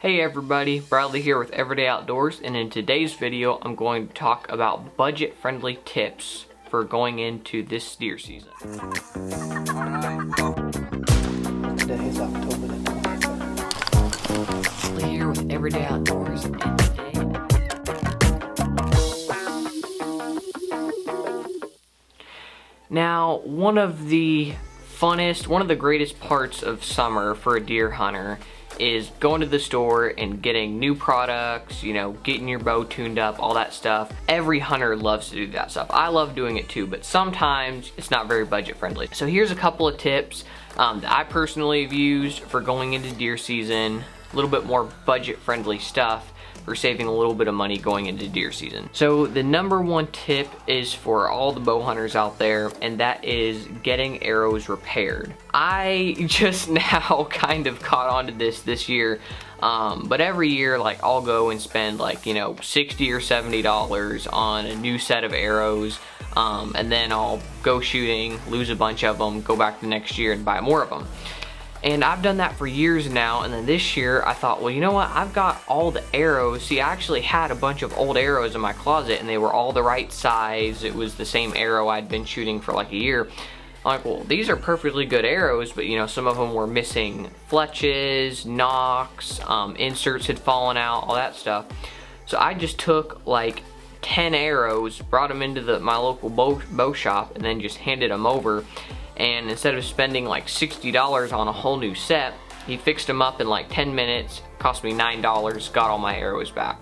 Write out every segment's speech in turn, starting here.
Hey everybody, Bradley here with Everyday Outdoors, and in today's video I'm going to talk about budget-friendly tips for going into this deer season. Today is October the 23rd. Bradley here with Everyday Outdoors, and today... Now, one of the greatest parts of summer for a deer hunter is going to the store and getting new products, you know, getting your bow tuned up, all that stuff. Every hunter loves to do that stuff. I love doing it too, but sometimes it's not very budget friendly. So here's a couple of tips that I personally have used for going into deer season, a little bit more budget friendly stuff for saving a little bit of money going into deer season. So the number one tip is for all the bow hunters out there, and that is getting arrows repaired. I just now kind of caught on to this year, but every year, like, I'll go and spend, like, you know, $60 or $70 on a new set of arrows, and then I'll go shooting, lose a bunch of them, go back the next year and buy more of them. And I've done that for years now, and then this year I thought, well, you know what, I've got all the arrows. See, I actually had a bunch of old arrows in my closet, and they were all the right size. It was the same arrow I'd been shooting for like a year. I'm like, well, these are perfectly good arrows, but you know, some of them were missing fletches, nocks, inserts had fallen out, all that stuff. So I just took like 10 arrows, brought them into my local bow shop, and then just handed them over. And instead of spending like $60 on a whole new set, he fixed them up in like 10 minutes, cost me $9, got all my arrows back.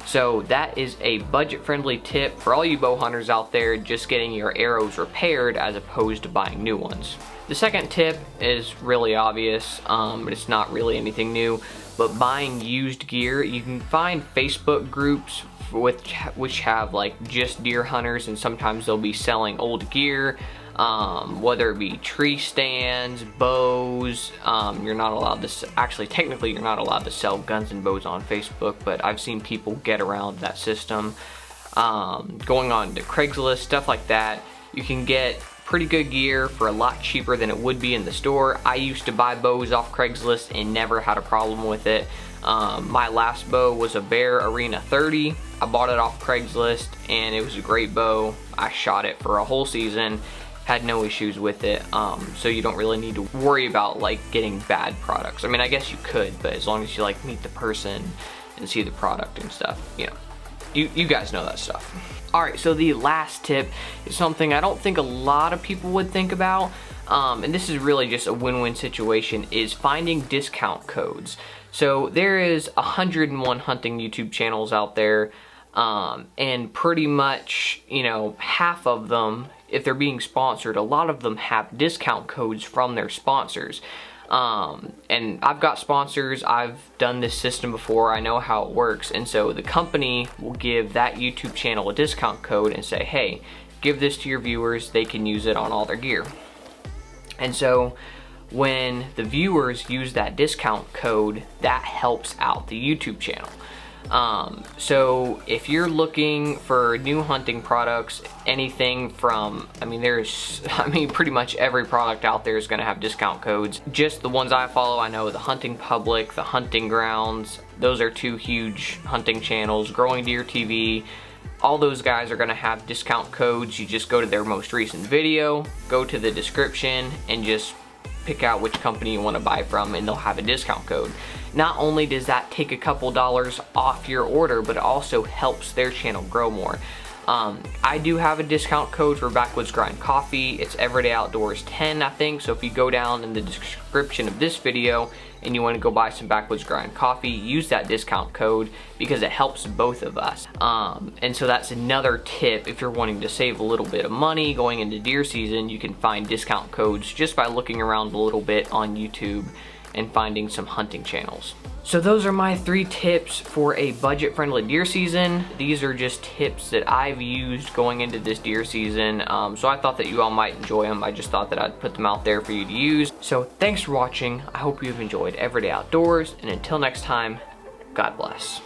So that is a budget-friendly tip for all you bow hunters out there, just getting your arrows repaired as opposed to buying new ones. The second tip is really obvious, but it's not really anything new, but buying used gear. You can find Facebook groups which have like just deer hunters, and sometimes they'll be selling old gear. Whether it be tree stands, bows, you're not allowed to, actually technically you're not allowed to sell guns and bows on Facebook, but I've seen people get around that system. Going on to Craigslist, stuff like that, you can get pretty good gear for a lot cheaper than it would be in the store. I used to buy bows off Craigslist and never had a problem with it. My last bow was a Bear Arena 30. I bought it off Craigslist and it was a great bow. I shot it for a whole season. Had no issues with it, so you don't really need to worry about like getting bad products. I mean, I guess you could, but as long as you like meet the person and see the product and stuff, you know, you guys know that stuff. Alright, so the last tip is something I don't think a lot of people would think about, and this is really just a win-win situation, is finding discount codes. So there is 101 hunting YouTube channels out there, and pretty much, you know, half of them, if they're being sponsored, a lot of them have discount codes from their sponsors. And I've got sponsors, I've done this system before, I know how it works, and so the company will give that YouTube channel a discount code and say, hey, give this to your viewers, they can use it on all their gear. And so when the viewers use that discount code, that helps out the YouTube channel. So if you're looking for new hunting products, anything from, I mean, pretty much every product out there is going to have discount codes. Just the ones I follow, I know the Hunting Public, the Hunting Grounds, those are two huge hunting channels. Growing Deer TV, all those guys are going to have discount codes. You just go to their most recent video, go to the description, and just pick out which company you want to buy from, and they'll have a discount code. Not only does that take a couple dollars off your order, but it also helps their channel grow more. I do have a discount code for Backwoods Grind Coffee. It's Everyday Outdoors 10, I think. So if you go down in the description of this video and you want to go buy some Backwoods Grind Coffee, use that discount code because it helps both of us. And so that's another tip. If you're wanting to save a little bit of money going into deer season, you can find discount codes just by looking around a little bit on YouTube and finding some hunting channels. So those are my 3 tips for a budget-friendly deer season. These are just tips that I've used going into this deer season, so I thought that you all might enjoy them. I just thought that I'd put them out there for you to use. So thanks for watching. I hope you've enjoyed Everyday Outdoors, and until next time, God bless.